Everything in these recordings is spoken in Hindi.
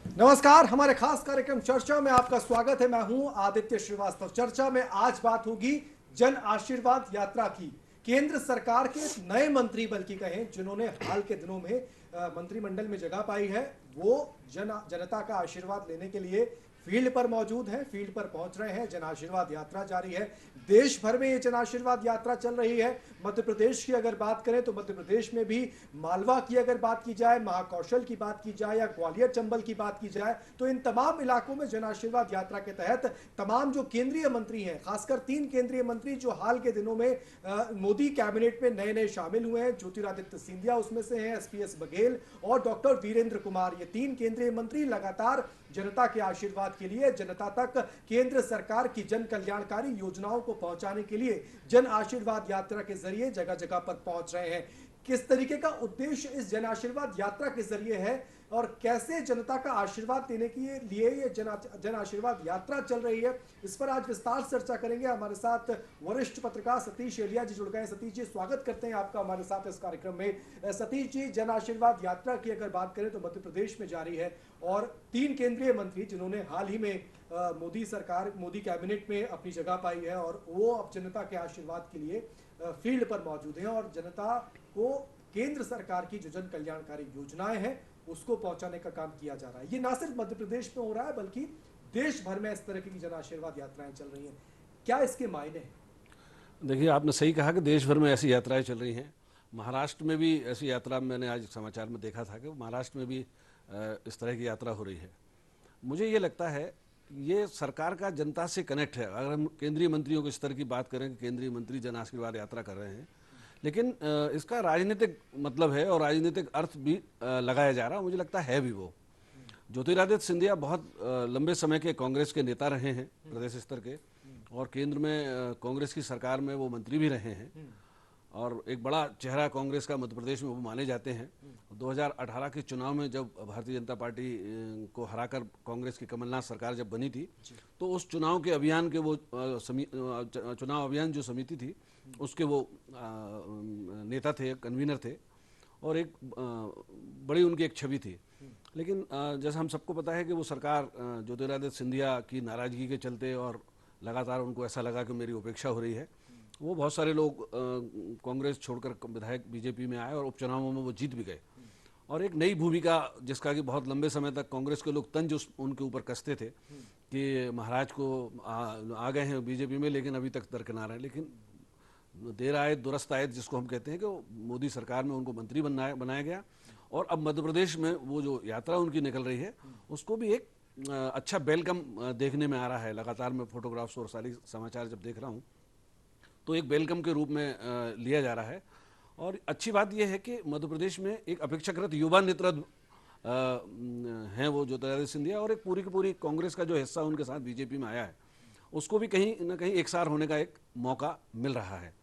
नमस्कार, हमारे खास कार्यक्रम चर्चा में आपका स्वागत है। मैं हूं आदित्य श्रीवास्तव। चर्चा में आज बात होगी जन आशीर्वाद यात्रा की। केंद्र सरकार के नए मंत्री बल्कि कहें जिन्होंने हाल के दिनों में मंत्रिमंडल में जगह पाई है, वो जनता का आशीर्वाद लेने के लिए फील्ड पर मौजूद हैं, फील्ड पर पहुंच रहे हैं। जन आशीर्वाद यात्रा जारी है, देश भर में ये जन आशीर्वाद यात्रा चल रही है। मध्य प्रदेश की अगर बात करें तो मध्य प्रदेश में भी मालवा की अगर बात की जाए, महाकौशल की बात की जाए या ग्वालियर चंबल की बात की जाए, तो इन तमाम इलाकों में जन आशीर्वाद यात्रा के तहत तमाम जो केंद्रीय मंत्री हैं, खासकर 3 केंद्रीय मंत्री जो हाल के दिनों में मोदी कैबिनेट में नए नए शामिल हुए हैं, ज्योतिरादित्य सिंधिया उसमें से हैं, एसपीएस बघेल और डॉक्टर वीरेंद्र कुमार, ये 3 केंद्रीय मंत्री लगातार जनता के आशीर्वाद के लिए, जनता तक केंद्र सरकार की जन कल्याणकारी योजनाओं को पहुंचाने के लिए जन आशीर्वाद यात्रा के जरिए जगह जगह पर पहुंच रहे हैं। किस तरीके का उद्देश्य इस जन आशीर्वाद यात्रा के जरिए है और कैसे जनता का आशीर्वाद देने के लिए ये जन आशीर्वाद यात्रा चल रही है, इस पर आज विस्तार से चर्चा करेंगे। हमारे साथ वरिष्ठ पत्रकार सतीश एलिया जी जुड़ गए। सतीश जी, स्वागत करते हैं आपका हमारे साथ इस कार्यक्रम में। सतीश जी, जन आशीर्वाद यात्रा की अगर बात करें तो मध्य प्रदेश में जारी है और 3 केंद्रीय मंत्री जिन्होंने हाल ही में मोदी कैबिनेट में अपनी जगह पाई है और वो अब जनता के आशीर्वाद के लिए फील्ड पर मौजूद हैं और जनता को केंद्र सरकार की जो जन कल्याणकारी योजनाएं हैं उसको पहुंचाने का काम किया जा रहा है। ये ना सिर्फ मध्य प्रदेश में हो रहा है बल्कि देश भर में इस तरह की जन आशीर्वाद यात्राएं चल रही हैं। क्या इसके मायने हैं? देखिए, आपने सही कहा कि देश भर में ऐसी यात्राएं चल रही हैं। महाराष्ट्र में भी ऐसी यात्रा मैंने आज समाचार में देखा था कि महाराष्ट्र में भी इस तरह की यात्रा हो रही है। मुझे ये लगता है ये सरकार का जनता से कनेक्ट है। अगर हम केंद्रीय मंत्रियों के स्तर की बात करें कि केंद्रीय मंत्री जन आशीर्वाद यात्रा कर रहे हैं, लेकिन इसका राजनीतिक मतलब है और राजनीतिक अर्थ भी लगाया जा रहा है। मुझे लगता है भी वो ज्योतिरादित्य सिंधिया बहुत लंबे समय के कांग्रेस के नेता रहे हैं प्रदेश स्तर के, और केंद्र में कांग्रेस की सरकार में वो मंत्री भी रहे हैं और एक बड़ा चेहरा कांग्रेस का मध्य प्रदेश में वो माने जाते हैं। 2018 के चुनाव में जब भारतीय जनता पार्टी को हराकर कांग्रेस की कमलनाथ सरकार जब बनी थी, तो उस चुनाव के अभियान के वो चुनाव अभियान जो समिति थी उसके वो नेता थे, कन्वीनर थे और एक बड़ी उनकी एक छवि थी। लेकिन जैसा हम सबको पता है कि वो सरकार ज्योतिरादित्य सिंधिया की नाराजगी के चलते और लगातार उनको ऐसा लगा कि मेरी उपेक्षा हो रही है, वो बहुत सारे लोग कांग्रेस छोड़कर विधायक बीजेपी में आए और उपचुनावों में वो जीत भी गए। और एक नई भूमिका जिसका कि बहुत लंबे समय तक कांग्रेस के लोग तंज उनके ऊपर कसते थे कि महाराज को आ गए हैं बीजेपी में लेकिन अभी तक दरकिनार है। लेकिन देर आए दुरुस्त आए जिसको हम कहते हैं कि मोदी सरकार में उनको मंत्री बनाया गया और अब मध्य प्रदेश में वो जो यात्रा उनकी निकल रही है उसको भी एक अच्छा वेलकम देखने में आ रहा है। लगातार मैं फोटोग्राफ्स और सारी समाचार जब देख रहा हूँ तो एक वेलकम के रूप में लिया जा रहा है। और अच्छी बात यह है कि मध्य प्रदेश में एक अपेक्षाकृत युवा नेतृत्व हैं वो ज्योतिरादित्य सिंधिया, और एक पूरी की पूरी कांग्रेस का जो हिस्सा उनके साथ बीजेपी में आया है उसको भी कहीं ना कहीं एकसार होने का एक मौका मिल रहा है।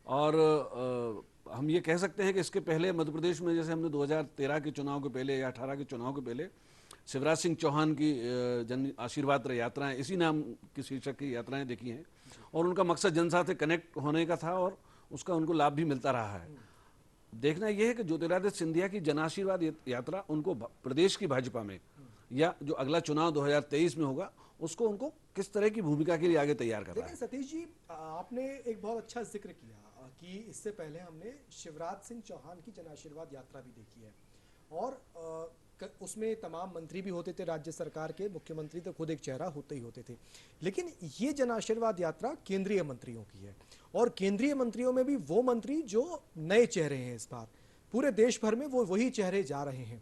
और हम ये कह सकते हैं कि इसके पहले मध्य प्रदेश में जैसे हमने 2013 के चुनाव के पहले या 18 के चुनाव के पहले शिवराज सिंह चौहान की जन आशीर्वाद यात्राएं, इसी नाम की शीर्षक की यात्राएं देखी हैं और उनका मकसद जनता से कनेक्ट होने का था और उसका उनको लाभ भी मिलता रहा है। देखना यह है कि ज्योतिरादित्य सिंधिया की जन आशीर्वाद यात्रा उनको प्रदेश की भाजपा में या जो अगला चुनाव 2023 में होगा उसको उनको किस तरह की भूमिका के लिए आगे तैयार कर रहा है। सतीश जी, आपने एक बहुत अच्छा जिक्र किया कि इससे पहले हमने शिवराज सिंह चौहान की जन आशीर्वाद यात्रा भी देखी है और उसमें तमाम मंत्री भी होते थे राज्य सरकार के, मुख्यमंत्री तो खुद एक चेहरा होते ही होते थे। लेकिन ये जन आशीर्वाद यात्रा केंद्रीय मंत्रियों की है और केंद्रीय मंत्रियों में भी वो मंत्री जो नए चेहरे हैं। इस बार पूरे देश भर में वो वही चेहरे जा रहे हैं।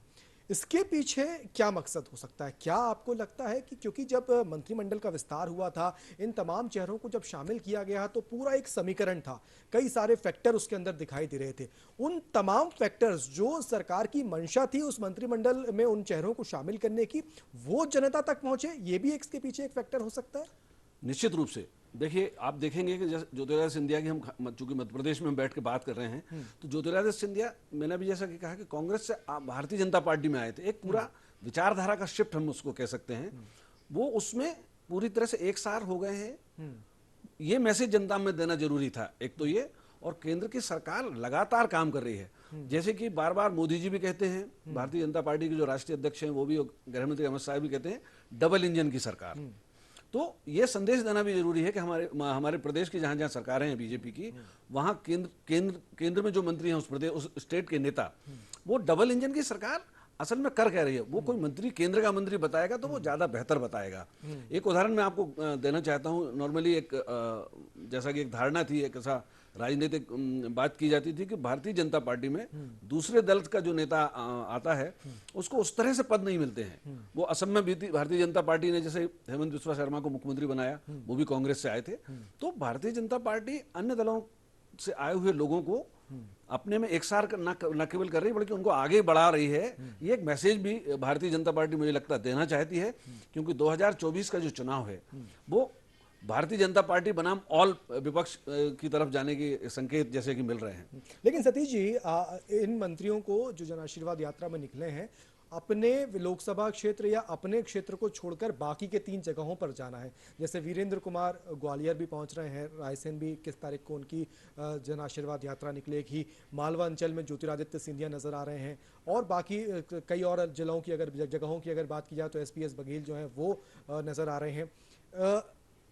इसके पीछे क्या मकसद हो सकता है? क्या आपको लगता है कि क्योंकि जब मंत्रिमंडल का विस्तार हुआ था, इन तमाम चेहरों को जब शामिल किया गया तो पूरा एक समीकरण था, कई सारे फैक्टर उसके अंदर दिखाई दे रहे थे। उन तमाम फैक्टर्स जो सरकार की मंशा थी उस मंत्रिमंडल में उन चेहरों को शामिल करने की, वो जनता तक पहुंचे, ये भी इसके पीछे एक फैक्टर हो सकता है। निश्चित रूप से। देखिए, आप देखेंगे कि ज्योतिरादित्य सिंधिया की हम चूंकि मध्य प्रदेश में बैठ के बात कर रहे हैं तो ज्योतिरादित्य सिंधिया, मैंने भी जैसा कि कहा कि कांग्रेस से भारतीय जनता पार्टी में आए थे, एक पूरा विचारधारा का शिफ्ट हम उसको कह सकते हैं, वो उसमें पूरी तरह से एक सार हो गए हैं। ये मैसेज जनता में देना जरूरी था एक तो ये, और केंद्र की सरकार लगातार काम कर रही है। जैसे कि बार बार मोदी जी भी कहते हैं, भारतीय जनता पार्टी के जो राष्ट्रीय अध्यक्ष हैं वो भी, गृह मंत्री अमित शाह भी कहते हैं डबल इंजन की सरकार। तो ये संदेश देना भी जरूरी है कि हमारे प्रदेश की जहां जहां सरकारें हैं बीजेपी की, वहां केंद्र में जो मंत्री हैं उस प्रदेश उस स्टेट के नेता, वो डबल इंजन की सरकार असल में कर कह रही है। वो कोई मंत्री केंद्र का मंत्री बताएगा तो वो ज्यादा बेहतर बताएगा। एक उदाहरण मैं आपको देना चाहता हूं। नॉर्मली जैसा कि एक धारणा थी, एक ऐसा राजनीतिक बात की जाती थी कि भारतीय जनता पार्टी में दूसरे दल का जो नेता आता है उसको उस तरह से पद नहीं मिलते हैं। वो असम में भी भारतीय जनता पार्टी ने जैसे हेमंत बिस्वा शर्मा को मुख्यमंत्री बनाया, वो भी कांग्रेस से आए थे। तो भारतीय जनता पार्टी अन्य दलों से आए हुए लोगों को अपने में एक सार न केवल कर रही है बल्कि उनको आगे बढ़ा रही है। ये एक मैसेज भी भारतीय जनता पार्टी मुझे लगता है देना चाहती है, क्योंकि 2024 का जो चुनाव है वो भारतीय जनता पार्टी बनाम ऑल विपक्ष की तरफ जाने के संकेत जैसे कि मिल रहे हैं। लेकिन सतीश जी, इन मंत्रियों को जो जन आशीर्वाद यात्रा में निकले हैं, अपने लोकसभा क्षेत्र या अपने क्षेत्र को छोड़कर बाकी के 3 जगहों पर जाना है। जैसे वीरेंद्र कुमार ग्वालियर भी पहुंच रहे हैं, रायसेन भी 21 तारीख को उनकी जन आशीर्वाद यात्रा निकलेगी। मालवा अंचल में ज्योतिरादित्य सिंधिया नजर आ रहे हैं, और बाकी कई और जिलों की जगहों की अगर बात की जाए तो एसपीएस बघेल जो है वो नजर आ रहे हैं।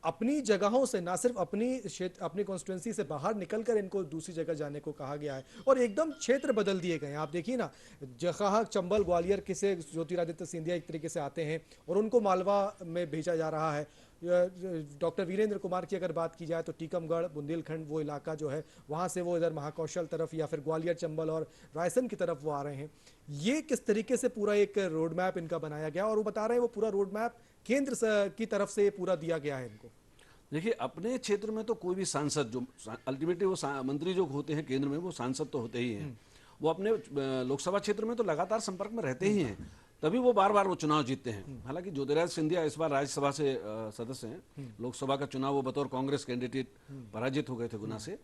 अपनी जगहों से, ना सिर्फ अपनी क्षेत्र अपनी कॉन्स्टिट्यूंसी से बाहर निकलकर इनको दूसरी जगह जाने को कहा गया है, और एकदम क्षेत्र बदल दिए गए हैं। आप देखिए ना, जहाँ चंबल ग्वालियर किसे ज्योतिरादित्य सिंधिया एक तरीके से आते हैं और उनको मालवा में भेजा जा रहा है। डॉक्टर वीरेंद्र कुमार की अगर बात की जाए तो टीकमगढ़ बुंदेलखंड वो इलाका जो है, वहाँ से वो इधर महाकौशल तरफ या फिर ग्वालियर चंबल और रायसेन की तरफ वो आ रहे हैं। ये किस तरीके से पूरा एक रोड मैप इनका बनाया गया, और वो बता रहे हैं वो पूरा रोड मैप केंद्र की तरफ से पूरा दिया गया है इनको। देखिए, अपने क्षेत्र में तो कोई भी सांसद, जो अल्टीमेटली वो मंत्री जो होते हैं केंद्र में, वो सांसद तो होते ही हैं। वो अपने लोकसभा क्षेत्र में तो लगातार संपर्क में रहते ही हैं, तभी वो बार बार वो चुनाव जीतते हैं। हालांकि ज्योतिरादित्य सिंधिया इस बार राज्यसभा से सदस्य हैं। लोकसभा का चुनाव वो बतौर कांग्रेस कैंडिडेट पराजित हो गए थे गुना से।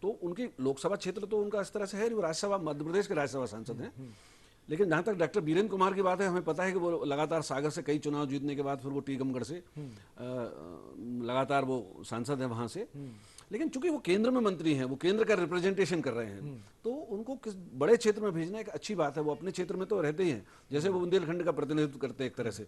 तो उनकी लोकसभा क्षेत्र तो उनका इस तरह से है, वो राज्यसभा, मध्य प्रदेश के राज्यसभा सांसद हैं। लेकिन जहां तक डॉक्टर वीरेंद्र कुमार की बात है, हमें पता है कि वो लगातार सागर से कई चुनाव जीतने के बाद फिर वो टीकमगढ़ से लगातार वो सांसद है वहां से। लेकिन चूंकि वो केंद्र में मंत्री हैं, वो केंद्र का रिप्रेजेंटेशन कर रहे हैं, तो उनको किस बड़े क्षेत्र में भेजना एक अच्छी बात है। वो अपने क्षेत्र में तो रहते ही हैं, जैसे वो बुंदेलखंड का प्रतिनिधित्व करते हैं एक तरह से,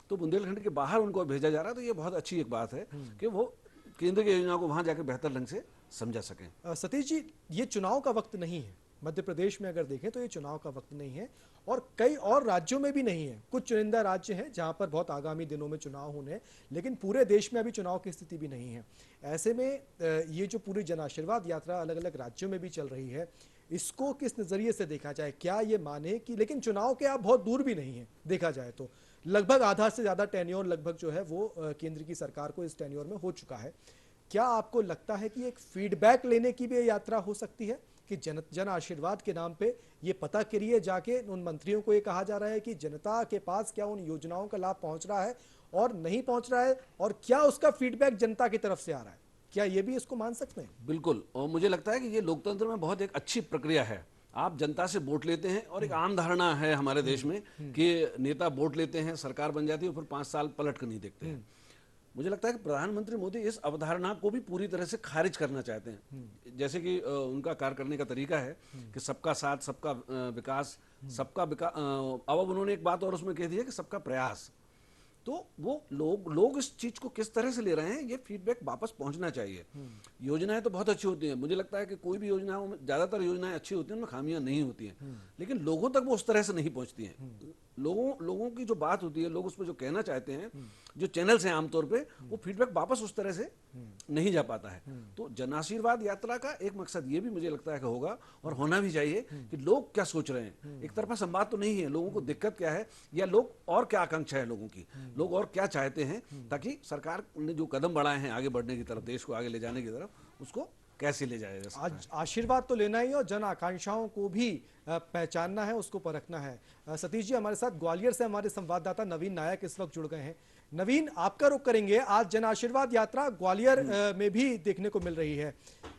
तो बुंदेलखंड के बाहर उनको भेजा जा रहा है। तो ये बहुत अच्छी एक बात है कि वो केंद्र की योजनाओं को वहां जाकर बेहतर ढंग से समझा सकें। सतीश जी, ये चुनाव का वक्त नहीं है। मध्य प्रदेश में अगर देखें तो ये चुनाव का वक्त नहीं है, और कई और राज्यों में भी नहीं है। कुछ चुनिंदा राज्य हैं जहां पर बहुत आगामी दिनों में चुनाव होने, लेकिन पूरे देश में अभी चुनाव की स्थिति भी नहीं है। ऐसे में ये जो पूरी जन आशीर्वाद यात्रा अलग अलग राज्यों में भी चल रही है, इसको किस नजरिए से देखा जाए? क्या ये माने कि, लेकिन चुनाव के आप बहुत दूर भी नहीं है देखा जाए तो, लगभग आधा से ज्यादा टेन्योर लगभग जो है वो केंद्र की सरकार को इस टेन्योर में हो चुका है। क्या आपको लगता है कि एक फीडबैक लेने की भी यात्रा हो सकती है कि जन आशीर्वाद के नाम पे ये पता करिए जाके उन मंत्रियों को ये कहा जा रहा है कि जनता के पास क्या उन योजनाओं का लाभ पहुंच रहा है और नहीं पहुंच रहा है, और क्या उसका फीडबैक जनता की तरफ से आ रहा है? क्या ये भी इसको मान सकते हैं? बिल्कुल, और मुझे लगता है कि ये लोकतंत्र में बहुत एक अच्छी प्रक्रिया है। आप जनता से वोट लेते हैं, और एक आम धारणा है हमारे देश में कि नेता वोट लेते हैं, सरकार बन जाती है और फिर 5 साल पलट कर नहीं देखते हैं। मुझे लगता है कि प्रधानमंत्री मोदी इस अवधारणा को भी पूरी तरह से खारिज करना चाहते हैं। जैसे कि उनका कार्य करने का तरीका है कि सबका साथ, सबका विकास, अब उन्होंने एक बात और उसमें कह दी है कि सबका प्रयास। तो वो लोग इस चीज को किस तरह से ले रहे हैं, ये फीडबैक वापस पहुंचना चाहिए। योजनाएं तो बहुत अच्छी होती हैं, मुझे लगता है कि कोई भी योजनाओं में, ज्यादातर योजनाएं अच्छी होती हैं, उनमें खामियां नहीं होती हैं, लेकिन लोगों तक वो उस तरह से नहीं पहुंचती हैं। लोगों की जो बात होती है, लोग उस पर जो कहना चाहते हैं, जो चैनल्स हैं आमतौर पे, वो फीडबैक वापस उस तरह से नहीं जा पाता है। तो जन आशीर्वाद यात्रा का एक मकसद ये भी मुझे लगता है कि होगा, और होना भी चाहिए, कि लोग क्या सोच रहे हैं। एक तरफा संवाद तो नहीं है, लोगों को दिक्कत क्या है, या लोग और क्या आकांक्षा है लोगों की, लोग और क्या चाहते हैं, ताकि सरकार ने जो कदम बढ़ाए हैं आगे बढ़ने की तरफ, देश को आगे ले जाने की तरफ, उसको कैसे ले जाया जा सकता है। आज आशीर्वाद तो लेना ही, और जन आकांक्षाओं को भी पहचानना है, उसको परखना है। सतीश जी, हमारे साथ ग्वालियर से हमारे संवाददाता नवीन नायक इस वक्त जुड़ गए हैं। नवीन, आपका रुख करेंगे। आज जन आशीर्वाद यात्रा ग्वालियर में भी देखने को मिल रही है,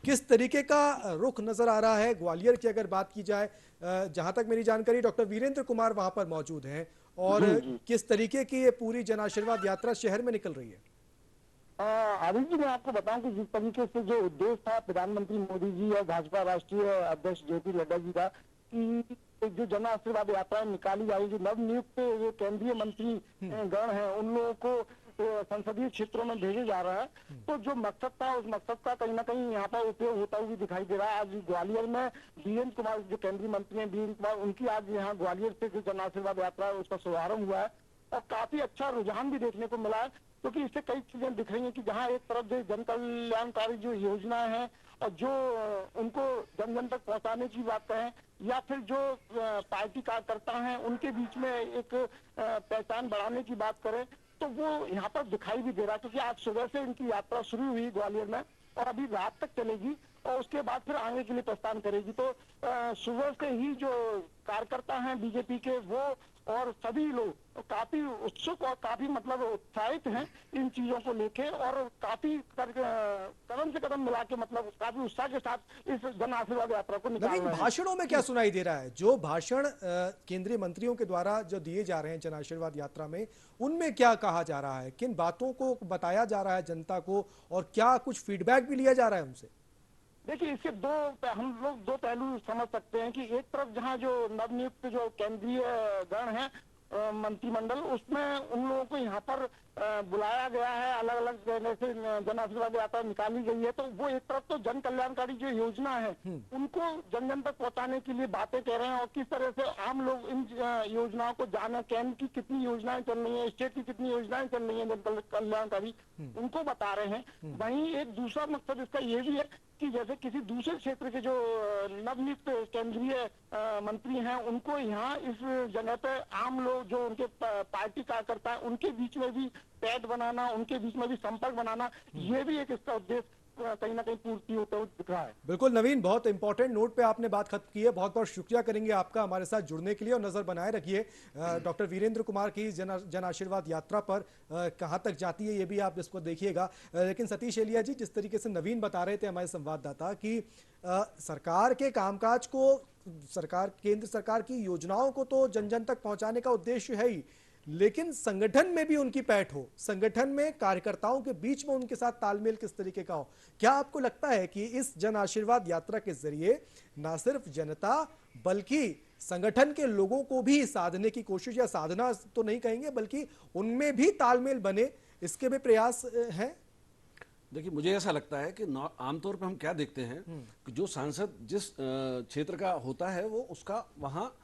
किस तरीके का रुख नजर आ रहा है? ग्वालियर की अगर बात की जाए, जहां तक मेरी जानकारी डॉक्टर वीरेंद्र कुमार वहां पर मौजूद हैं, और किस तरीके की ये पूरी जन आशीर्वाद यात्रा शहर में निकल रही है? आदित्य जी, मैं आपको बताऊं कि जिस तरीके से जो उद्देश्य था प्रधानमंत्री मोदी जी और भाजपा राष्ट्रीय अध्यक्ष जेपी नड्डा जी का, कि जो जन आशीर्वाद यात्रा निकाली जाएगी, जो नवनियुक्त जो केंद्रीय मंत्री गण हैं उन लोगों को संसदीय क्षेत्रों में भेजे जा रहा है, तो जो मकसद था उस मकसद का कहीं ना कहीं यहाँ पर उपयोग होता हुआ दिखाई दे रहा है। आज ग्वालियर में वीरेंद्र कुमार जो केंद्रीय मंत्री हैं, वीरेंद्र कुमार, उनकी आज यहाँ ग्वालियर से जो जन आशीर्वाद यात्रा है उसका शुभारंभ हुआ है और काफी अच्छा रुझान भी देखने को मिला है, क्योंकि इससे कई चीजें दिख रही हैं कि जहां एक तरफ जो जन कल्याणकारी जो योजनाएं हैं और जो उनको जन जन तक पहुंचाने की बात करें, या फिर जो पार्टी कार्यकर्ता हैं उनके बीच में एक पहचान बढ़ाने की बात करें, तो वो यहाँ पर दिखाई भी दे रहा है। क्योंकि आज सुबह से इनकी यात्रा शुरू हुई ग्वालियर में और अभी रात तक चलेगी और उसके बाद फिर आगे के लिए प्रस्थान करेगी। तो सुबह से ही जो कार्यकर्ता हैं बीजेपी के, वो और सभी लोग काफी उत्सुक और काफी मतलब उत्साहित हैं इन चीजों को लेके, और काफी कदम से कदम मिला के मतलब काफी उत्साह के साथ इस जन आशीर्वाद यात्रा को निकाल नवीन, रहे हैं। भाषणों में क्या सुनाई दे रहा है? जो भाषण केंद्रीय मंत्रियों के द्वारा जो दिए जा रहे हैं जन आशीर्वाद यात्रा में, उनमें क्या कहा जा रहा है, किन बातों को बताया जा रहा है जनता को, और क्या कुछ फीडबैक भी लिया जा रहा है उनसे? देखिए, इसके हम लोग दो पहलू समझ सकते हैं कि एक तरफ जहां जो नवनियुक्त जो केंद्रीय गण है मंत्रिमंडल, उसमें उन लोगों को यहाँ पर बुलाया गया है, अलग अलग जगह से जन आशीर्वाद यात्रा निकाली गई है, तो वो एक तरफ तो जन कल्याणकारी जो योजना है उनको जन जन तक पहुंचाने के लिए बातें कह रहे हैं और किस तरह से आम लोग इन योजनाओं को जाने, केंद्र की कितनी योजनाएं चल रही है, स्टेट की कितनी योजनाएं चल रही है जन कल्याणकारी, उनको बता रहे हैं। वहीं एक दूसरा मकसद इसका ये भी है कि जैसे किसी दूसरे क्षेत्र के जो नवनियुक्त केंद्रीय मंत्री हैं उनको यहाँ इस जगह पे आम लोग जो उनके पार्टी कार्यकर्ता है उनके बीच में भी पैठ बनाना, उनके बीच में भी संपर्क बनाना, ये भी एक इसका उद्देश्य कहीं ना कहीं पूर्ति होता हुआ दिख रहा है। बिल्कुल नवीन, बहुत इंपॉर्टेंट नोट पे आपने बात खत्म की है। बहुत बहुत शुक्रिया करेंगे आपका हमारे साथ जुड़ने के लिए, और नजर बनाए रखिए डॉक्टर वीरेंद्र कुमार की जन आशीर्वाद यात्रा पर कहां तक जाती है, ये भी आप इसको देखिएगा। लेकिन सतीश एलिया जी, जिस तरीके से नवीन बता रहे थे हमारे संवाददाता कि सरकार के कामकाज को, केंद्र सरकार की योजनाओं को तो जन जन तक पहुंचाने का उद्देश्य है ही, लेकिन संगठन में भी उनकी पैठ हो, संगठन में कार्यकर्ताओं के बीच में उनके साथ तालमेल किस तरीके का हो। क्या आपको लगता है कि इस जन आशीर्वाद यात्रा के जरिए ना सिर्फ जनता बल्कि संगठन के लोगों को भी साधने की कोशिश, या साधना तो नहीं कहेंगे बल्कि उनमें भी तालमेल बने, इसके भी प्रयास हैं? देखिए, मुझे ऐसा लगता है कि आमतौर पर हम क्या देखते हैं कि जो सांसद जिस क्षेत्र का होता है वो उसका वहाँ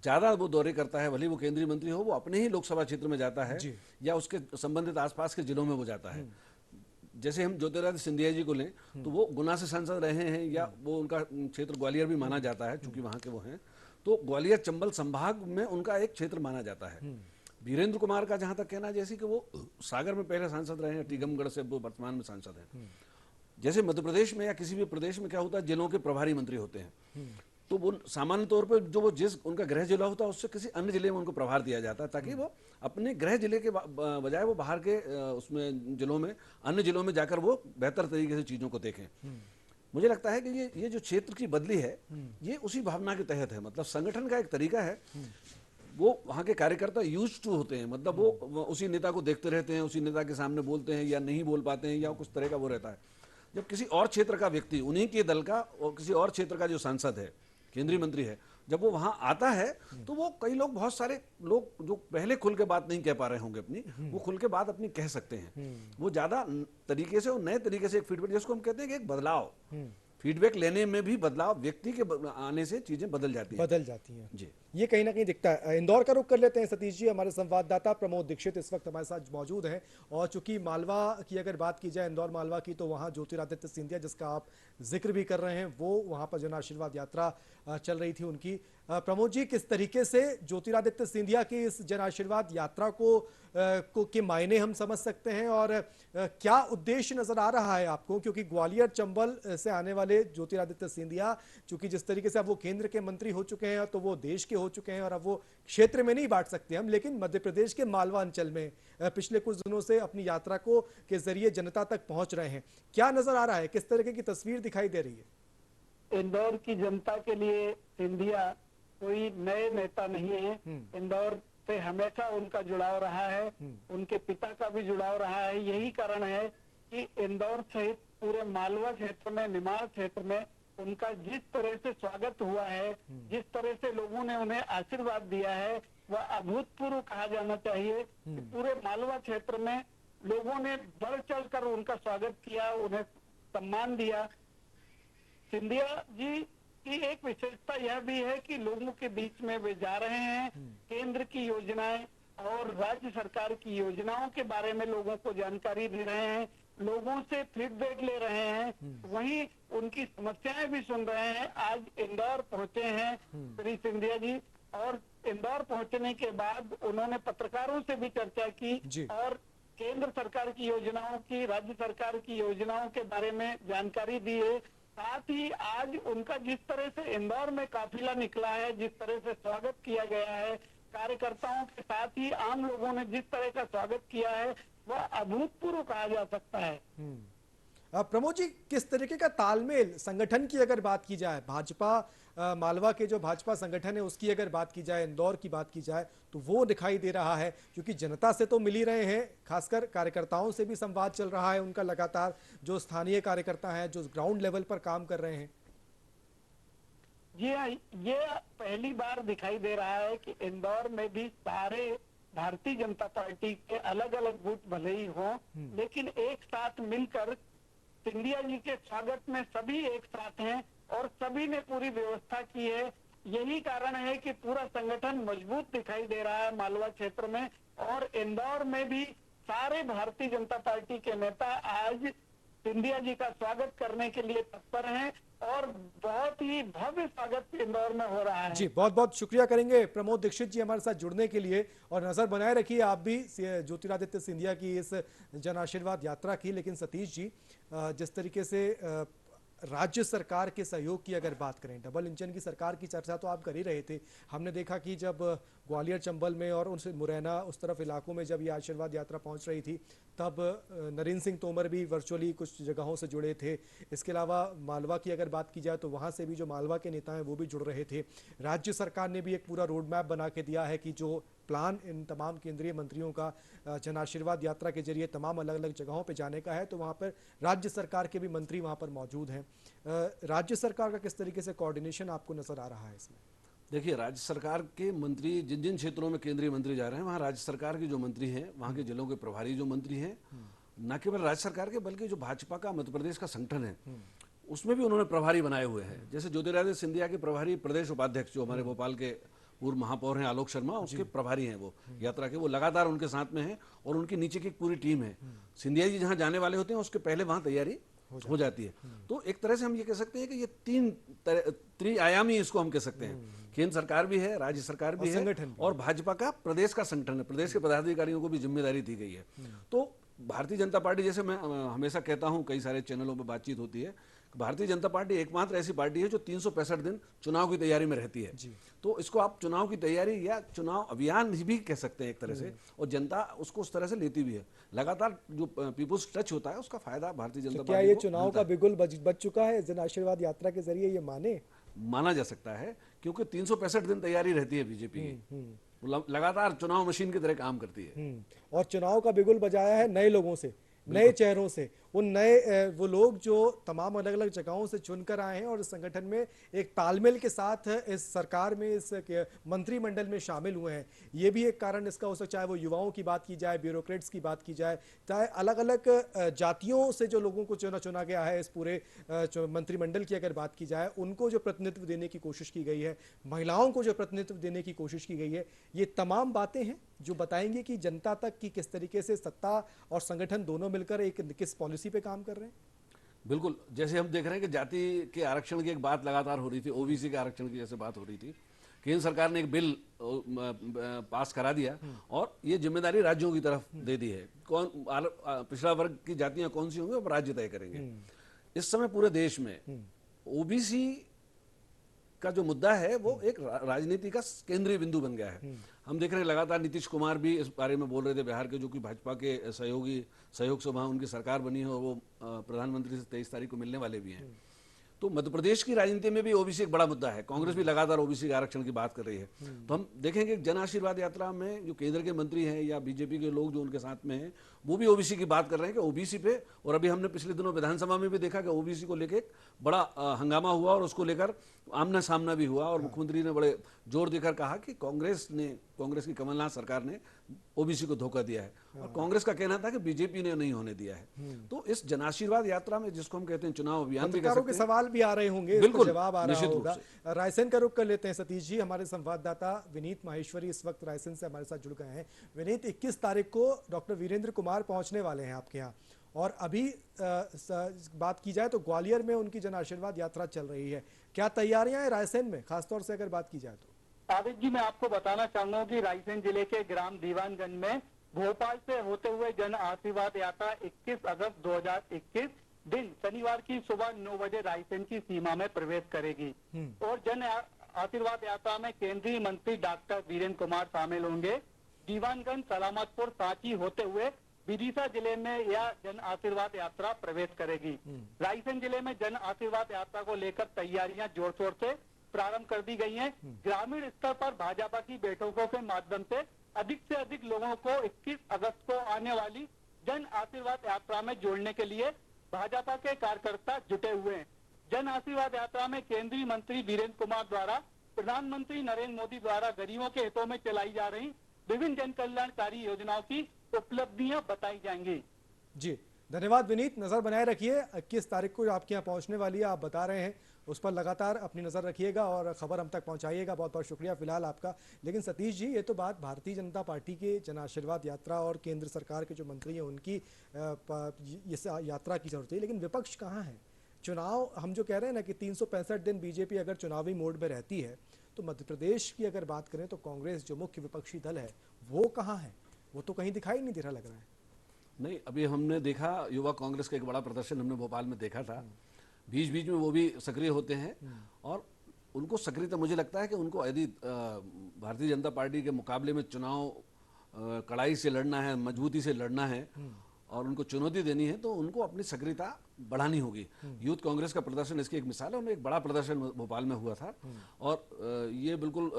ज्यादा वो दौरे करता है, भले वो केंद्रीय मंत्री हो, वो अपने ही लोकसभा क्षेत्र में जाता है या उसके संबंधित आसपास के जिलों में वो जाता है। जैसे हम ज्योतिरादित्य सिंधिया जी को लें तो वो गुना से सांसद रहे हैं, या वो उनका क्षेत्र ग्वालियर भी माना जाता है चूंकि वहां के वो हैं, तो ग्वालियर चंबल संभाग में उनका एक क्षेत्र माना जाता है। वीरेंद्र कुमार का जहां तक कहना है, जैसे कि वो सागर में पहले सांसद रहे हैं, टीकमगढ़ से वो वर्तमान में सांसद हैं। जैसे मध्य प्रदेश में या किसी भी प्रदेश में क्या होता है, जिलों के प्रभारी मंत्री होते हैं, तो वो सामान्य तौर पर जो वो जिस उनका गृह जिला होता है उससे किसी अन्य जिले में उनको प्रभार दिया जाता है, ताकि वो अपने गृह जिले के बजाय वो बाहर के उसमें जिलों में, अन्य जिलों में जाकर वो बेहतर तरीके से चीजों को देखें। मुझे लगता है कि ये जो क्षेत्र की बदली है, ये उसी भावना के तहत है। मतलब संगठन का एक तरीका है, वो वहाँ के कार्यकर्ता यूज टू होते हैं, मतलब वो उसी नेता को देखते रहते हैं, उसी नेता के सामने बोलते हैं या नहीं बोल पाते हैं, या कुछ तरह का वो रहता है। जब किसी और क्षेत्र का व्यक्ति, उन्हीं के दल का और किसी और क्षेत्र का जो सांसद है, केंद्रीय मंत्री है, जब वो वहां आता है तो वो कई लोग, बहुत सारे लोग जो पहले खुल के बात नहीं कह पा रहे होंगे अपनी, वो खुल के बात अपनी कह सकते हैं। वो ज्यादा तरीके से, नए तरीके से एक फीडबैक, जिसको हम कहते हैं कि एक बदलाव, फीडबैक लेने में भी बदलाव, व्यक्ति के आने से चीजें बदल जाती हैं जी। ये कहीं ना कहीं दिखता है। इंदौर का रुख कर लेते हैं सतीश जी, हमारे संवाददाता प्रमोद दीक्षित इस वक्त हमारे साथ मौजूद हैं। और चूंकि मालवा की अगर बात की जाए, इंदौर मालवा की, तो वहाँ ज्योतिरादित्य सिंधिया, जिसका आप जिक्र भी कर रहे हैं, वो वहाँ पर जन आशीर्वाद यात्रा चल रही थी उनकी। प्रमोद जी, किस तरीके से ज्योतिरादित्य सिंधिया की इस जन आशीर्वाद यात्रा को के मायने हम समझ सकते हैं, और क्या उद्देश्य नजर आ रहा है आपको? क्योंकि ग्वालियर चंबल से आने वाले ज्योतिरादित्य सिंधिया, चूंकि जिस तरीके से अब वो केंद्र के मंत्री हो चुके हैं, तो वो देश के हो चुके हैं, और अब वो क्षेत्र में नहीं बांट सकते हम, लेकिन मध्य प्रदेश के मालवा अंचल में पिछले कुछ दिनों से अपनी यात्रा को के जरिए जनता तक पहुंच रहे हैं। क्या नजर आ रहा है, किस तरीके की तस्वीर दिखाई दे रही है? इंदौर की जनता के लिए सिंधिया कोई नए नेता नहीं है। इंदौर से हमेशा उनका जुड़ाव रहा है, उनके पिता का भी जुड़ाव रहा है। यही कारण है कि इंदौर सहित पूरे मालवा क्षेत्र में, निमाड़ क्षेत्र में उनका जिस तरह से स्वागत हुआ है, जिस तरह से लोगों ने उन्हें आशीर्वाद दिया है, वह अभूतपूर्व कहा जाना चाहिए। कि पूरे मालवा क्षेत्र में लोगों ने बढ़ चढ़ कर उनका स्वागत किया, उन्हें सम्मान दिया। सिंधिया जी की एक विशेषता यह भी है कि लोगों के बीच में वे जा रहे हैं, केंद्र की योजनाएं और राज्य सरकार की योजनाओं के बारे में लोगों को जानकारी दे रहे हैं, लोगों से फीडबैक ले रहे हैं, वहीं उनकी समस्याएं भी सुन रहे हैं। आज इंदौर पहुंचे हैं श्री सिंधिया जी, और इंदौर पहुंचने के बाद उन्होंने पत्रकारों से भी चर्चा की और केंद्र सरकार की योजनाओं की, राज्य सरकार की योजनाओं के बारे में जानकारी दी है। साथ ही आज उनका जिस तरह से इंदौर में काफिला निकला है, जिस तरह से स्वागत किया गया है, कार्यकर्ताओं के साथ ही आम लोगों ने जिस तरह का स्वागत किया है, वह अभूतपूर्व कहा जा सकता है। प्रमोद जी, किस तरीके का तालमेल संगठन की अगर बात की जाए, भाजपा मालवा के जो भाजपा संगठन है उसकी अगर बात की जाए, इंदौर की बात की जाए, तो वो दिखाई दे रहा है, क्योंकि जनता से तो मिल ही रहे हैं, खासकर कार्यकर्ताओं से भी संवाद चल रहा है उनका लगातार, जो स्थानीय कार्यकर्ता हैं, जो ग्राउंड लेवल पर काम कर रहे हैं। जी हाँ, ये पहली बार दिखाई दे रहा है कि इंदौर में भी सारे भारतीय जनता पार्टी के अलग अलग गुट भले ही हों, लेकिन एक साथ मिलकर सिंधिया जी के स्वागत में सभी एक साथ हैं और सभी ने पूरी व्यवस्था की है। यही कारण है कि पूरा संगठन मजबूत दिखाई दे रहा है मालवा क्षेत्र में, और इंदौर में भी सारे भारतीय जनता पार्टी के नेता आज सिंधिया जी का स्वागत करने के लिए तत्पर हैं और बहुत ही भव्य स्वागत इंदौर में हो रहा है। जी, बहुत बहुत शुक्रिया करेंगे प्रमोद दीक्षित जी हमारे साथ जुड़ने के लिए, और नजर बनाए रखिए आप भी ज्योतिरादित्य सिंधिया की इस जन आशीर्वाद यात्रा की। लेकिन सतीश जी, जिस तरीके से राज्य सरकार के सहयोग की अगर बात करें, डबल इंजन की सरकार की चर्चा तो आप कर ही रहे थे। हमने देखा कि जब ग्वालियर, चंबल में और उनसे मुरैना उस तरफ इलाकों में जब ये आशीर्वाद यात्रा पहुंच रही थी, तब नरेंद्र सिंह तोमर भी वर्चुअली कुछ जगहों से जुड़े थे। इसके अलावा मालवा की अगर बात की जाए तो वहाँ से भी जो मालवा के नेता हैं वो भी जुड़ रहे थे। राज्य सरकार ने भी एक पूरा रोड मैप बना के दिया है कि जो प्लान इन तमाम केंद्रीय मंत्रियों का जन आशीर्वाद यात्रा के जरिए तमाम अलग अलग जगहों पे जाने का है, तो वहाँ पर राज्य सरकार के भी मंत्री वहाँ पर मौजूद हैं। राज्य सरकार का किस तरीके से कोऑर्डिनेशन आपको नजर आ रहा है इसमें? देखिए, राज्य सरकार के मंत्री जिन जिन क्षेत्रों में केंद्रीय मंत्री जा रहे हैं, वहाँ राज्य सरकार के जो मंत्री हैं, वहाँ के जिलों के प्रभारी जो मंत्री हैं, न केवल राज्य सरकार के बल्कि जो भाजपा का मध्य प्रदेश का संगठन है उसमें भी उन्होंने प्रभारी बनाए हुए हैं। जैसे ज्योतिरादित्य सिंधिया के प्रभारी प्रदेश उपाध्यक्ष जो हमारे भोपाल के पूर्व महापौर हैं आलोक शर्मा, उसके प्रभारी हैं वो यात्रा के, वो लगातार उनके साथ में हैं और उनकी नीचे की पूरी टीम है। सिंधिया जी जहाँ जाने वाले होते हैं उसके पहले वहाँ तैयारी हो जाती है। तो एक तरह से हम ये कह सकते हैं कि ये तीन त्रिआयामी इसको हम कह सकते हैं, केंद्र सरकार भी है, राज्य सरकार भी है और भाजपा का प्रदेश का संगठन है, प्रदेश के पदाधिकारियों को भी जिम्मेदारी दी गई है। तो भारतीय जनता पार्टी, जैसे मैं हमेशा कहता हूं, कई सारे चैनलों पर बातचीत होती है, भारतीय जनता पार्टी एकमात्र ऐसी पार्टी है जो 365 दिन चुनाव की तैयारी में रहती है। तो इसको आप चुनाव की तैयारी या चुनाव अभियान भी कह सकते हैं एक तरह से, और जनता उसको उस तरह से लेती भी है। लगातार जो पीपुल्स टच होता है उसका फायदा भारतीय जनता पार्टी को। क्या ये चुनाव का बिगुल बच चुका है जन आशीर्वाद यात्रा के जरिए, ये माना जा सकता है, क्योंकि 365 दिन तैयारी रहती है बीजेपी की, लगातार चुनाव मशीन की तरह काम करती है। और चुनाव का बिगुल बजाया है नए लोगों से, नए चेहरों से, उन नए वो लोग जो तमाम अलग अलग जगहों से चुनकर आए हैं और इस संगठन में एक तालमेल के साथ इस सरकार में, इस मंत्रिमंडल में शामिल हुए हैं। ये भी एक कारण इसका हो सकता है, चाहे वो युवाओं की बात की जाए, ब्यूरोक्रेट्स की बात की जाए, चाहे अलग अलग जातियों से जो लोगों को चुना गया है इस पूरे मंत्रिमंडल की अगर बात की जाए, उनको जो प्रतिनिधित्व देने की कोशिश की गई है, महिलाओं को जो प्रतिनिधित्व देने की कोशिश की गई है, ये तमाम बातें हैं जो बताएंगे कि जनता तक की किस तरीके से सत्ता और संगठन दोनों मिलकर एक किस पॉलिसी पे काम कर रहे हैं। बिल्कुल, जैसे हम देख रहे हैं कि जाति के आरक्षण की एक बात लगातार हो रही थी, ओबीसी के आरक्षण की जैसे बात हो रही थी, केंद्र सरकार ने एक बिल पास करा दिया और ये जिम्मेदारी राज्यों की तरफ दे दी है। कौन पिछड़ा वर्ग की जातियां कौन सी होंगी, वो राज्य तय करेंगे। इस समय पूरे देश में ओबीसी का जो मुद्दा है वो एक राजनीति का केंद्रीय बिंदु बन गया है। हम देख रहे हैं लगातार नीतीश कुमार भी इस बारे में बोल रहे थे, बिहार के जो कि भाजपा के सहयोग से वहाँ उनकी सरकार बनी है और वो प्रधानमंत्री से 23 तारीख को मिलने वाले भी हैं। तो मध्य प्रदेश की राजनीति में भी ओबीसी एक बड़ा मुद्दा है। कांग्रेस भी लगातार ओबीसी के आरक्षण की बात कर रही है। तो हम देखेंगे जन आशीर्वाद यात्रा में जो केंद्र के मंत्री हैं या बीजेपी के लोग जो उनके साथ में हैं, वो भी ओबीसी की बात कर रहे हैं कि ओबीसी पे, और अभी हमने पिछले दिनों विधानसभा में भी देखा कि ओबीसी को लेकर बड़ा हंगामा हुआ और उसको लेकर आमना सामना भी हुआ, और मुख्यमंत्री ने बड़े जोर देकर कहा कि कांग्रेस की कमलनाथ सरकार ने ओबीसी को धोखा दिया है, और कांग्रेस का कहना था कि बीजेपी ने नहीं होने दिया है। तो इस जन आशीर्वाद यात्रा में, जिसको हम कहते हैं चुनाव अभियान भी कह पत्रकारों के सकते हैं, सवाल भी आ रहे होंगे, इसको बिल्कुल, जवाब आ रहा निश्चित रूप होगा। रायसेन का रुख कर लेते हैं सतीश जी। हमारे संवाददाता विनीत माहेश्वरी इस वक्त रायसेन से हमारे साथ जुड़ गए हैं। विनीत, 21 तारीख को डॉक्टर वीरेंद्र कुमार पहुंचने वाले हैं आपके यहाँ, और अभी बात की जाए तो ग्वालियर में उनकी जन आशीर्वाद यात्रा चल रही है। क्या तैयारियां हैं रायसेन में, खासतौर से अगर बात की जाए तो? आदित्य जी, मैं आपको बताना चाहूंगा कि रायसेन जिले के ग्राम दीवानगंज में भोपाल से होते हुए जन आशीर्वाद यात्रा 21 अगस्त 2021 दिन शनिवार की सुबह 9 बजे रायसेन की सीमा में प्रवेश करेगी। और जन आशीर्वाद यात्रा में केंद्रीय मंत्री डॉक्टर वीरेंद्र कुमार शामिल होंगे। दीवानगंज, सलामतपुर, सांची होते हुए विदिशा जिले में यह जन आशीर्वाद यात्रा प्रवेश करेगी। रायसेन जिले में जन आशीर्वाद यात्रा को लेकर तैयारियां जोर शोर से प्रारंभ कर दी गई हैं। ग्रामीण स्तर पर भाजपा की बैठकों के माध्यम से अधिक लोगों को 21 अगस्त को आने वाली जन आशीर्वाद यात्रा में जोड़ने के लिए भाजपा के कार्यकर्ता जुटे हुए हैं। जन आशीर्वाद यात्रा में केंद्रीय मंत्री वीरेंद्र कुमार द्वारा प्रधानमंत्री नरेंद्र मोदी द्वारा गरीबों के हितों में चलाई जा रही विभिन्न जन कल्याणकारी योजनाओं की उपलब्धियां बताई जाएंगी। जी, धन्यवाद विनीत। नजर बनाए रखिए, 21 तारीख को आपके यहाँ पहुंचने वाली है, आप बता रहे हैं, उस पर लगातार अपनी नजर रखिएगा और खबर हम तक पहुंचाइएगा। बहुत बहुत शुक्रिया फिलहाल आपका। लेकिन सतीश जी, ये तो बात भारतीय जनता पार्टी के जन आशीर्वाद यात्रा और केंद्र सरकार के जो मंत्री हैं उनकी इस यात्रा की जरूरत है, लेकिन विपक्ष कहाँ है? चुनाव, हम जो कह रहे हैं ना कि 365 दिन बीजेपी अगर चुनावी मोड में रहती है, तो मध्य प्रदेश की अगर बात करें तो कांग्रेस जो मुख्य विपक्षी दल है वो कहाँ है? वो तो कहीं दिखाई नहीं दे रहा, लग रहा है। नहीं, अभी हमने देखा युवा कांग्रेस का एक बड़ा प्रदर्शन हमने भोपाल में देखा था। बीच बीच में वो भी सक्रिय होते हैं, और उनको सक्रियता, मुझे लगता है कि उनको यदि भारतीय जनता पार्टी के मुकाबले में चुनाव कड़ाई से लड़ना है, मजबूती से लड़ना है और उनको चुनौती देनी है, तो उनको अपनी सक्रियता बढ़ानी होगी। यूथ कांग्रेस का प्रदर्शन इसकी एक मिसाल है। उनमें एक बड़ा प्रदर्शन भोपाल में हुआ था, और ये बिल्कुल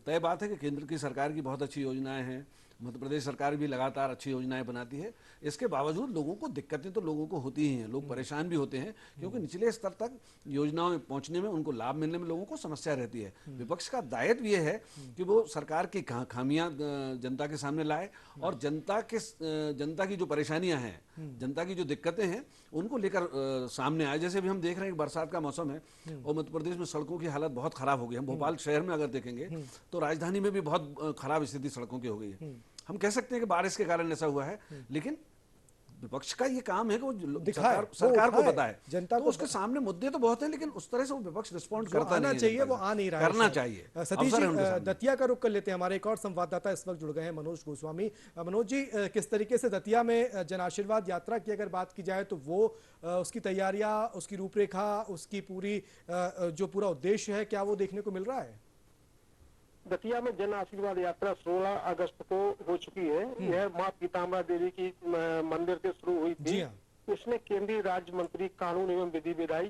तय बात है कि केंद्र की सरकार की बहुत अच्छी योजनाएं हैं, मध्य प्रदेश सरकार भी लगातार अच्छी योजनाएं बनाती है। इसके बावजूद लोगों को दिक्कतें तो लोगों को होती ही हैं, लोग परेशान भी होते हैं, क्योंकि निचले स्तर तक योजनाओं में पहुंचने में, उनको लाभ मिलने में लोगों को समस्या रहती है। विपक्ष का दायित्व ये है कि वो सरकार की खामियां जनता के सामने लाए, और जनता की जो परेशानियां हैं, जनता की जो दिक्कतें हैं, उनको लेकर सामने आए। जैसे भी हम देख रहे हैं, बरसात का मौसम है और मध्य प्रदेश में सड़कों की हालत बहुत खराब हो गई। हम भोपाल शहर में अगर देखेंगे तो राजधानी में भी बहुत खराब स्थिति सड़कों की हो गई है। हम कह सकते हैं कि बारिश के कारण ऐसा हुआ है, लेकिन विपक्ष का ये काम है कि वो सरकार को बताए जनता को। उसके सामने मुद्दे तो बहुत हैं, लेकिन उस तरह से वो विपक्ष रिस्पॉन्ड करता नहीं चाहिए, वो आ नहीं रहा है, करना चाहिए। सतीश जी, दतिया का रुख कर लेते हैं। हमारे एक और संवाददाता इस वक्त जुड़ गए हैं, मनोज गोस्वामी। मनोज जी, किस तरीके से दतिया में जन आशीर्वाद यात्रा की अगर बात की जाए तो वो उसकी तैयारियां, उसकी रूपरेखा, उसकी पूरी जो पूरा उद्देश्य है, क्या वो देखने को मिल रहा है? दतिया में जन आशीर्वाद यात्रा 16 अगस्त को हो चुकी है। यह मां पीताम्बरा देवी की मंदिर से शुरू हुई थी। इसमें केंद्रीय राज्य मंत्री कानून एवं विधि विधायी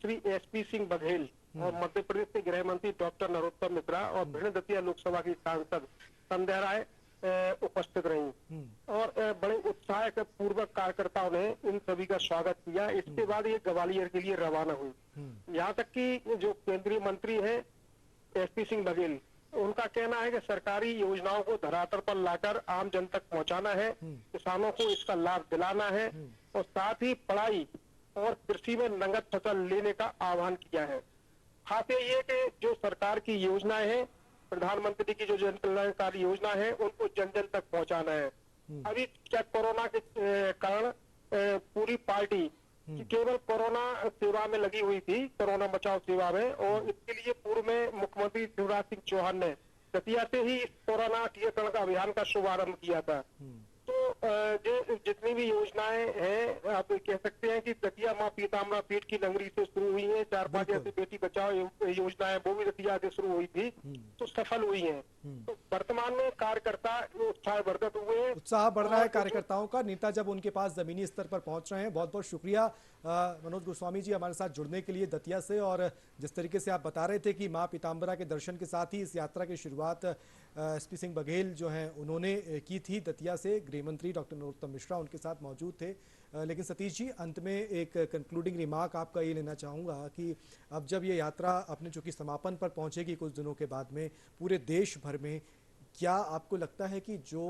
श्री एसपी सिंह बघेल और मध्य प्रदेश के गृह मंत्री डॉक्टर नरोत्तम मिश्रा और भिंड दतिया लोकसभा की सांसद संध्या राय उपस्थित रही, और बड़े उत्साह के पूर्वक कार्यकर्ताओं ने इन सभी का स्वागत किया। इसके बाद ये ग्वालियर के लिए रवाना हुई। यहाँ तक कि जो केंद्रीय मंत्री है एसपी सिंह बघेल, उनका कहना है कि सरकारी योजनाओं को धरातल पर लाकर आम जन तक पहुंचाना है, किसानों को इसका लाभ दिलाना है, और साथ ही पढ़ाई और कृषि में नगद फसल लेने का आह्वान किया है। खास ये कि जो सरकार की योजनाएं हैं, प्रधानमंत्री की जो जन कल्याणकारी योजना है, उनको जन जन तक पहुंचाना है। अभी क्या कोरोना के कारण पूरी पार्टी केवल कोरोना सेवा में लगी हुई थी, कोरोना बचाव सेवा में, और इसके लिए पूर्व में मुख्यमंत्री शिवराज सिंह चौहान ने दतिया से ही इस कोरोना टीकाकरण का अभियान का शुभारंभ किया था। तो जो जितनी भी योजनाएं हैं, आप कह सकते हैं कि दतिया माँ पीताम्बरा पीठ की नगरी से शुरू हुई है। 4-5 ऐसी बेटी बचाओ योजनाएं वो भी दतिया से शुरू हुई थी, तो सफल हुई हैं। तो वर्तमान में कार्यकर्ता उत्साहवर्धक हुए हैं। उत्साह बढ़ रहा है कार्यकर्ताओं का, नेता जब उनके पास जमीनी स्तर पर पहुंच रहे हैं। बहुत बहुत शुक्रिया मनोज गोस्वामी जी हमारे साथ जुड़ने के लिए दतिया से। और जिस तरीके से आप बता रहे थे कि मां पीताम्बरा के दर्शन के साथ ही इस यात्रा की शुरुआत एसपी सिंह बघेल जो हैं उन्होंने की थी दतिया से। गृह मंत्री डॉक्टर नरोत्तम मिश्रा उनके साथ मौजूद थे। लेकिन सतीश जी, अंत में एक कंक्लूडिंग रिमार्क आपका ये लेना चाहूँगा कि अब जब ये यात्रा अपने चूंकि समापन पर पहुंचेगी कुछ दिनों के बाद में पूरे देश भर में, क्या आपको लगता है कि जो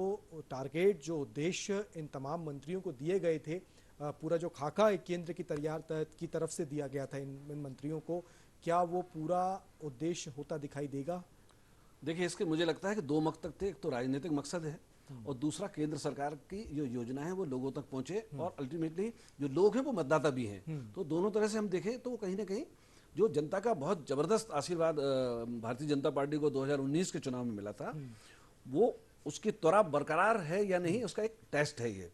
टारगेट, जो उद्देश्य इन तमाम मंत्रियों को दिए गए थे, पूरा जो खाका एक केंद्र की तरफ से दिया गया था इन मंत्रियों को, क्या वो पूरा उद्देश्य होता दिखाई देगा? देखिए, इसके मुझे लगता है कि दो मकसद थे। एक तो राजनीतिक मकसद है और दूसरा केंद्र सरकार की जो योजना है वो लोगों तक पहुंचे और अल्टीमेटली जो लोग हैं वो मतदाता भी हैं। तो दोनों तरह से हम देखें तो कहीं ना कहीं जो जनता का बहुत जबरदस्त आशीर्वाद भारतीय जनता पार्टी को 2019 के चुनाव में मिला था, वो उसकी त्वरा बरकरार है या नहीं, उसका एक टेस्ट है ये।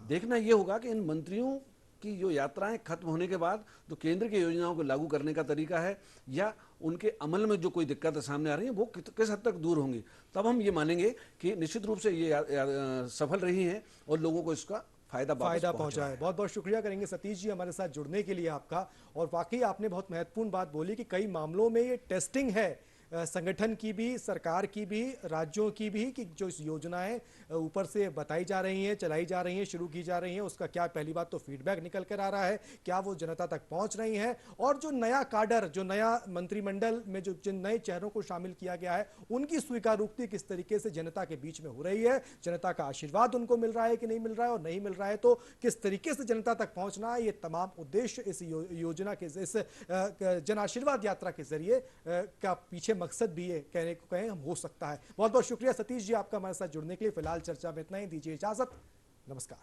देखना ये होगा कि इन मंत्रियों की जो यात्राएं खत्म होने के बाद जो केंद्र की योजनाओं को लागू करने का तरीका है या उनके अमल में जो कोई दिक्कतें सामने आ रही हैं वो किस हद तक दूर होंगी, तब हम ये मानेंगे कि निश्चित रूप से ये सफल रही हैं और लोगों को इसका फायदा पहुंचा है। बहुत बहुत शुक्रिया करेंगे सतीश जी हमारे साथ जुड़ने के लिए आपका। और वाकई आपने बहुत महत्वपूर्ण बात बोली कि कई मामलों में ये टेस्टिंग है संगठन की भी, सरकार की भी, राज्यों की भी, कि जो इस योजनाएं ऊपर से बताई जा रही हैं, चलाई जा रही हैं, शुरू की जा रही हैं, उसका क्या पहली बात तो फीडबैक निकल कर आ रहा है, क्या वो जनता तक पहुंच रही हैं, और जो नया काडर, जो नया मंत्रिमंडल में जो जिन नए चेहरों को शामिल किया गया है उनकी स्वीकारोक्ति किस तरीके से जनता के बीच में हो रही है, जनता का आशीर्वाद उनको मिल रहा है कि नहीं मिल रहा है, और नहीं मिल रहा है तो किस तरीके से जनता तक पहुंचना है, ये तमाम उद्देश्य इस योजना के, इस जन आशीर्वाद यात्रा के जरिए का पीछे मकसद भी है, कहने को कहें हम, हो सकता है। बहुत बहुत शुक्रिया सतीश जी आपका हमारे साथ जुड़ने के लिए। फिलहाल चर्चा में इतना ही, दीजिए इजाजत, नमस्कार।